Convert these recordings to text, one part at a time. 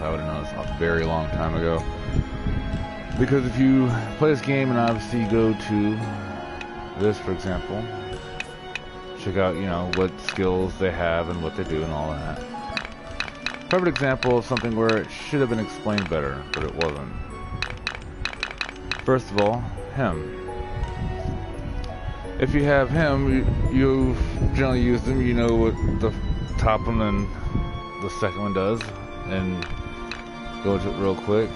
myself, I would have known this a very long time ago. Because if you play this game and obviously you go to this, for example, check out, you know, what skills they have and what they do and all that. Perfect example of something where it should have been explained better, but it wasn't. First of all, him. If you have him, you generally use them, you know what the top one and the second one does, and go into it real quick.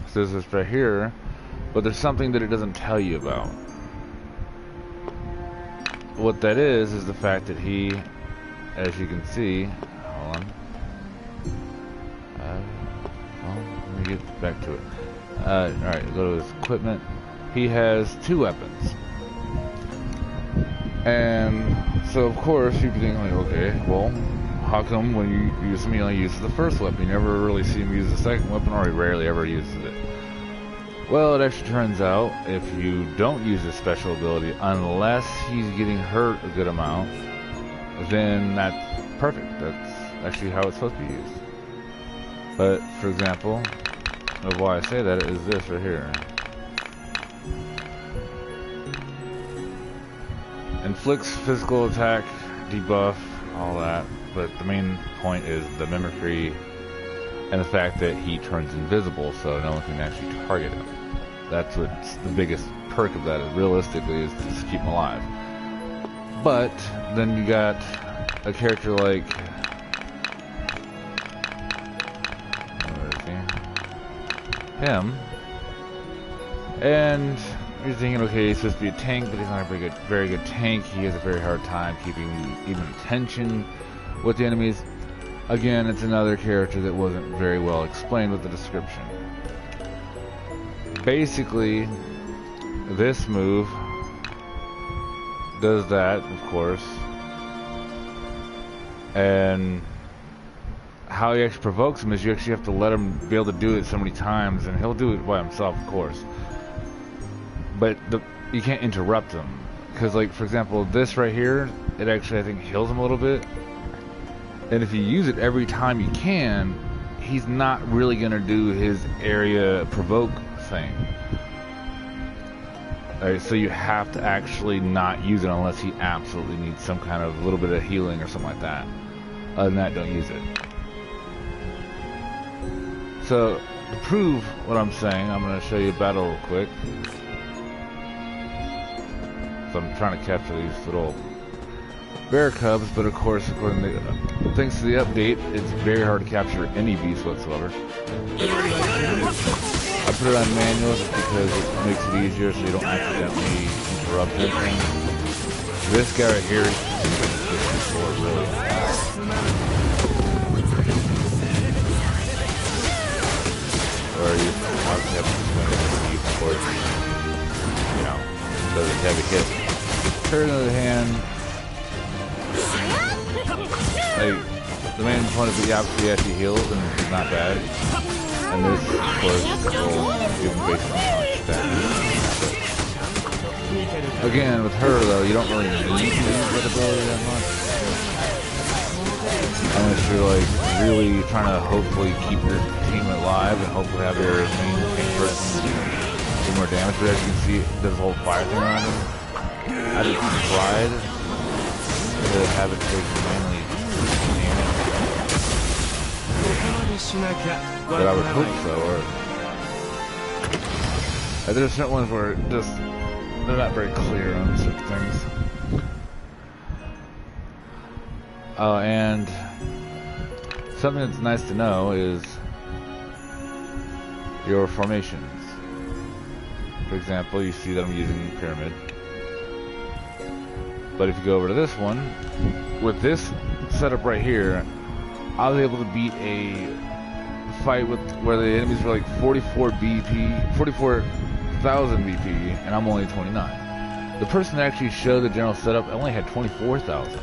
So this is right here, but there's something that it doesn't tell you about. What that is the fact that he, as you can see, hold on. Well, let me get back to it. Alright, go to his equipment. He has 2 weapons. And so of course you can think like, okay, well, how come when you use him he only uses the first weapon? You never really see him use the second weapon, or he rarely ever uses it. Well, it actually turns out if you don't use his special ability, unless he's getting hurt a good amount, then that's perfect. That's actually how it's supposed to be used. But, for example, of why I say that is this right here. Inflicts physical attack, debuff, all that. But the main point is the mimicry and the fact that he turns invisible, so no one can actually target him. That's what's the biggest perk of that, is realistically, is to just keep him alive. But then you got a character like him, and you're thinking, okay, he's supposed to be a tank, but he's not a very good tank. He has a very hard time keeping even attention with the enemies. Again, it's another character that wasn't very well explained with the description. Basically, this move does that, of course, and how he actually provokes him is you actually have to let him be able to do it so many times, and he'll do it by himself, of course. But you can't interrupt him, because, like, for example, this right here, it actually, I think, heals him a little bit. And if you use it every time you can, he's not really going to do his area provoke thing. Alright, so you have to actually not use it unless he absolutely needs some kind of little bit of healing or something like that. Other than that, don't use it. So, to prove what I'm saying, I'm going to show you a battle real quick. So I'm trying to capture these little bear cubs, but of course, according to thanks to the update, it's very hard to capture any beast whatsoever. I put it on manual just because it makes it easier so you don't accidentally interrupt everything. This guy right here is really or you obviously have to swing it, of course, you know, doesn't have a hit. Turn on the hand, like, the main point is that obviously actually heals and it's not bad. And this, of course, will give him basically much damage. Again, with her though, you don't really need to use that ability that much. Unless you're like really trying to hopefully keep your team alive and hopefully have your main person do more damage. But as you can see, there's a whole fire thing around him. I just tried to have it take mainly damage. But I would hope so, or there's certain ones where just they're not very clear on certain things. Oh, and something that's nice to know is your formations. For example, you see that I'm using pyramid. But if you go over to this one, with this setup right here, I was able to beat a fight with where the enemies were like 44,000 BP, and I'm only 29. The person that actually showed the general setup only had 24,000.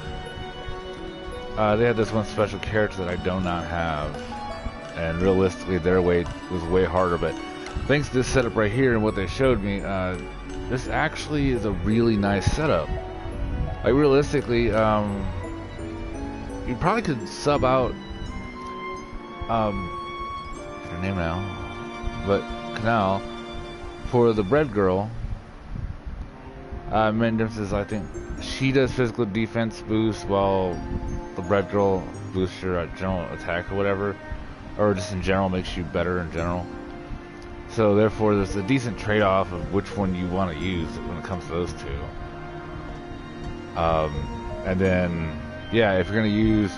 They had this one special character that I do not have, and realistically their way was way harder, but thanks to this setup right here and what they showed me, this actually is a really nice setup. Like, realistically, you probably could sub out her name now, but Canal, for the Bread Girl, main differences, I think she does physical defense boost while the Bread Girl boosts your general attack or whatever, or just in general makes you better in general. So therefore there's a decent trade-off of which one you want to use when it comes to those two. And then, yeah, if you're going to use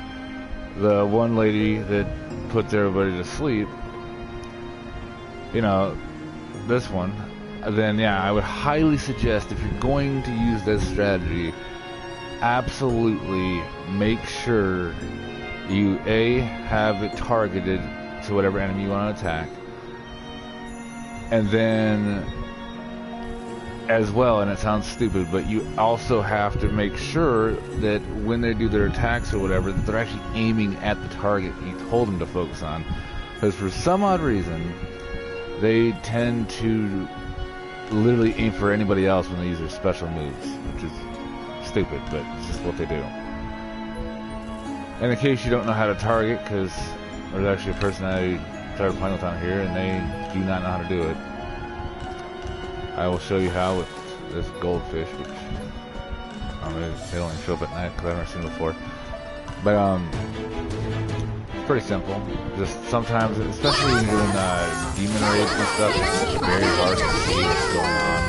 the one lady that puts everybody to sleep, you know, this one, then yeah, I would highly suggest, if you're going to use this strategy, absolutely make sure you A, have it targeted to whatever enemy you want to attack, and then as well, and it sounds stupid, but you also have to make sure that when they do their attacks or whatever, that they're actually aiming at the target you told them to focus on. Because for some odd reason, they tend to literally aim for anybody else when they use their special moves, which is stupid, but it's just what they do. And in case you don't know how to target, because there's actually a person I started playing with on here, and they do not know how to do it. I will show you how with this goldfish, which they only show up at night because I've never seen it before. But it's pretty simple. Just sometimes, especially when you're doing demon raids and stuff, it's very hard to see what's going on.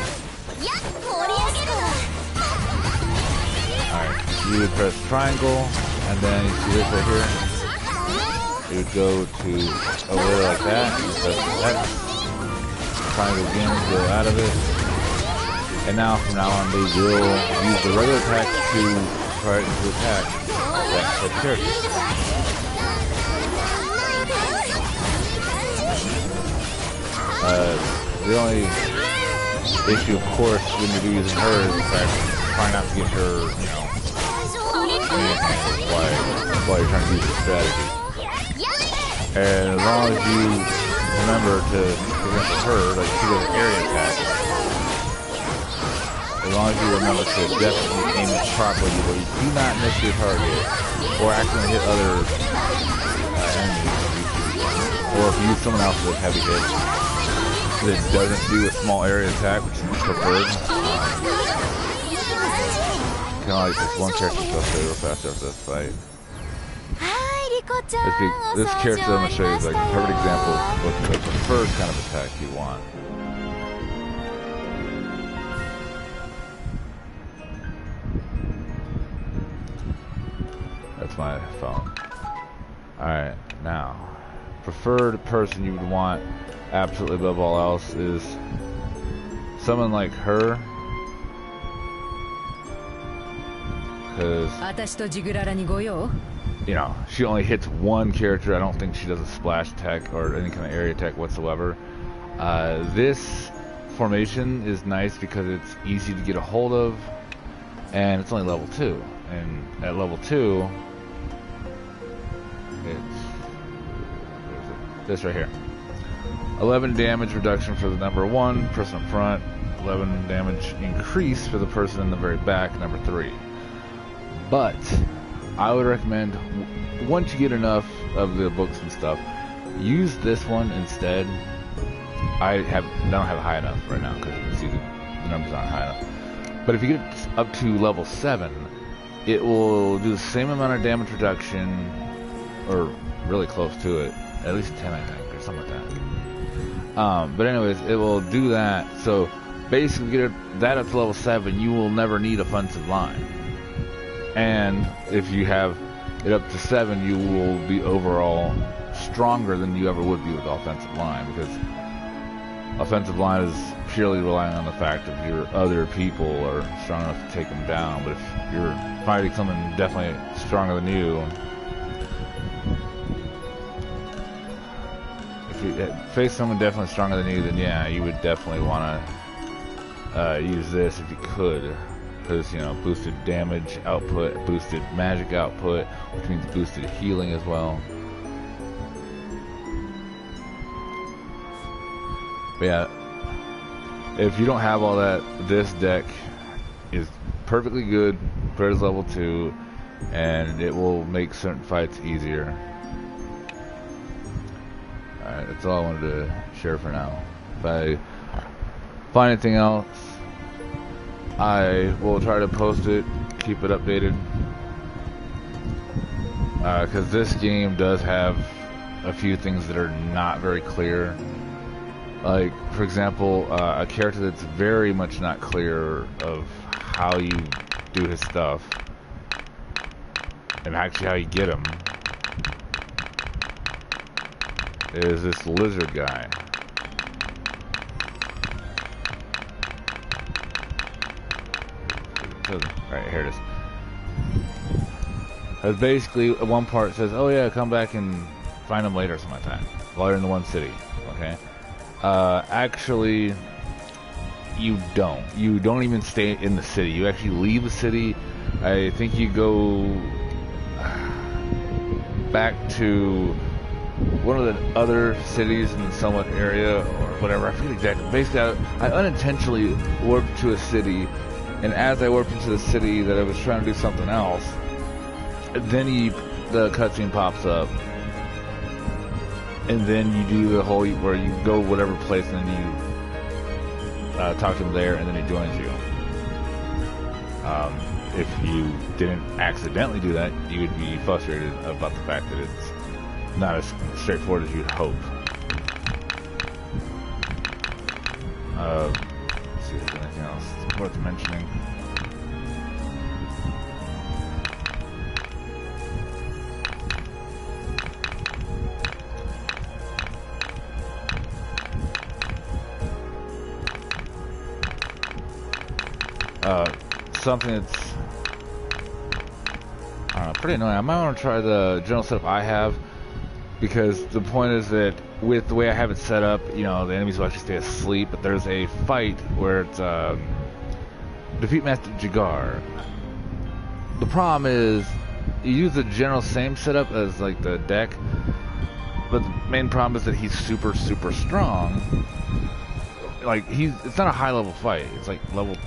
Alright, you would press triangle, and then you see this right here. You would go to over there like that, and press X. Triangle again, go out of it, and now from now on they will use the regular attack to try to attack that said character. The only issue, of course, when you're using her is the fact try not to get her, you know, while you're trying to use the strategy. And as long as you remember to prevent her, like she does an area attack, as long as you remember to definitely aim it properly where you do not miss your target or accidentally hit other enemies, or if you use someone else with heavy hits that doesn't do a small area attack, which is preferred. Kind of like this one character stuff real fast after this fight. This character I'm going to show you is like a perfect example of what the preferred kind of attack you want. That's my phone. Alright, now, preferred person you would want absolutely above all else is someone like her. Because, you know, she only hits one character. I don't think she does a splash attack or any kind of area attack whatsoever. This formation is nice because it's easy to get a hold of, and it's only level 2. And at level 2, it's this right here. 11 damage reduction for the number 1 person up front, 11 damage increase for the person in the very back, number 3. But I would recommend, once you get enough of the books and stuff, use this one instead. I don't have it high enough right now because you can see the numbers aren't high enough. But if you get up to level 7, it will do the same amount of damage reduction, or really close to it, at least 10 I think, or something like that. But anyways, it will do that. So basically, get that up to level 7, you will never need offensive line. And if you have it up to 7, you will be overall stronger than you ever would be with offensive line, because offensive line is purely relying on the fact of your other people are strong enough to take them down. But if you're fighting someone definitely stronger than you, if you face someone definitely stronger than you, then yeah, you would definitely want to use this if you could. Because, you know, boosted damage output, boosted magic output, which means boosted healing as well. But yeah, if you don't have all that, this deck is perfectly good, put it as level 2, and it will make certain fights easier. Alright, that's all I wanted to share for now. If I find anything else, I will try to post it, keep it updated. Because this game does have a few things that are not very clear. Like, for example, a character that's very much not clear of how you do his stuff. And actually how you get him. Is this lizard guy. Alright, here it is. Because basically, one part says, oh yeah, come back and find him later sometime. While you're in the one city, okay? Actually, you don't. You don't even stay in the city. You actually leave the city. I think you go back to one of the other cities in the somewhat area, or whatever. I forget exactly. Basically, I unintentionally warped to a city, and as I warped into the city that I was trying to do something else, then the cutscene pops up, and then you do the whole where you go whatever place, and then you talk to him there, and then he joins you. If you didn't accidentally do that, you would be frustrated about the fact that it's not as straightforward as you'd hope. Let's see if there's anything else worth mentioning. Something that's pretty annoying. I might want to try the general setup I have, because the point is that with the way I have it set up, you know, the enemies will actually stay asleep, but there's a fight where it's defeat Master Jagar. The problem is you use the general same setup as like the deck, but the main problem is that he's super strong. Like it's not a high level fight. It's like level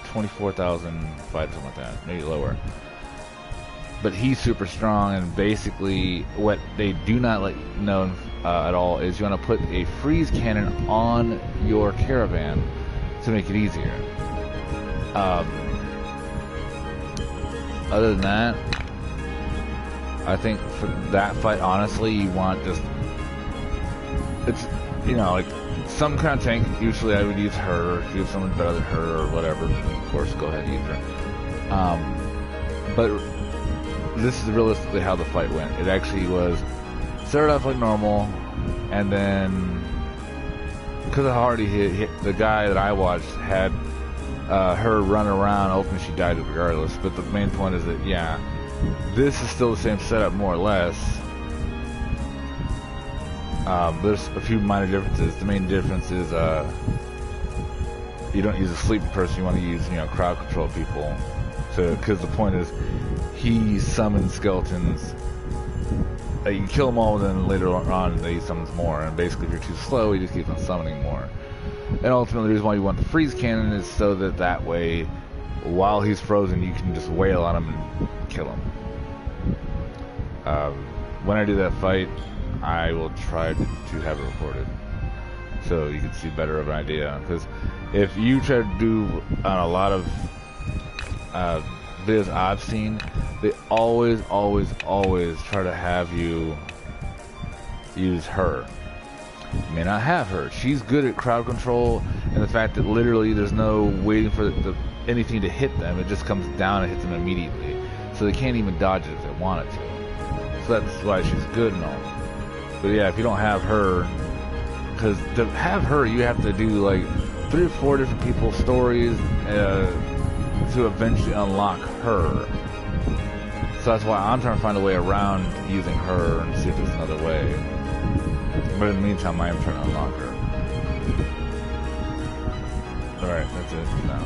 24,005, something like that, maybe lower. But he's super strong, and basically what they do not let you know at all is you want to put a freeze cannon on your caravan to make it easier. Other than that, I think for that fight, honestly, you want just, it's, you know, like some kind of tank. Usually I would use her. If you have someone better than her or whatever, of course, go ahead and use her. But this is realistically how the fight went. It actually was started off like normal, and then because of how hard he hit, the guy that I watched had her run around. Ultimately, she died regardless. But the main point is that, yeah, this is still the same setup more or less. There's a few minor differences. The main difference is you don't use a sleeping person. You want to use, you know, crowd control people. So, because the point is, he summons skeletons. You can kill them all, then later on he summons more. And basically, if you're too slow, he just keeps on summoning more. And ultimately, the reason why you want the freeze cannon is so that way, while he's frozen, you can just wail on him and kill him. When I do that fight, I will try to have it recorded so you can see better of an idea. Because if you try to do on a lot of videos I've seen, they always try to have you use her. You may not have her. She's good at crowd control, and the fact that literally there's no waiting for anything to hit them. It just comes down and hits them immediately. So they can't even dodge it if they wanted to. So that's why she's good and all. But yeah, if you don't have her, because to have her, you have to do like 3 or 4 different people's stories to eventually unlock her. So that's why I'm trying to find a way around using her and see if there's another way. But in the meantime, I am trying to unlock her. Alright, that's it for now.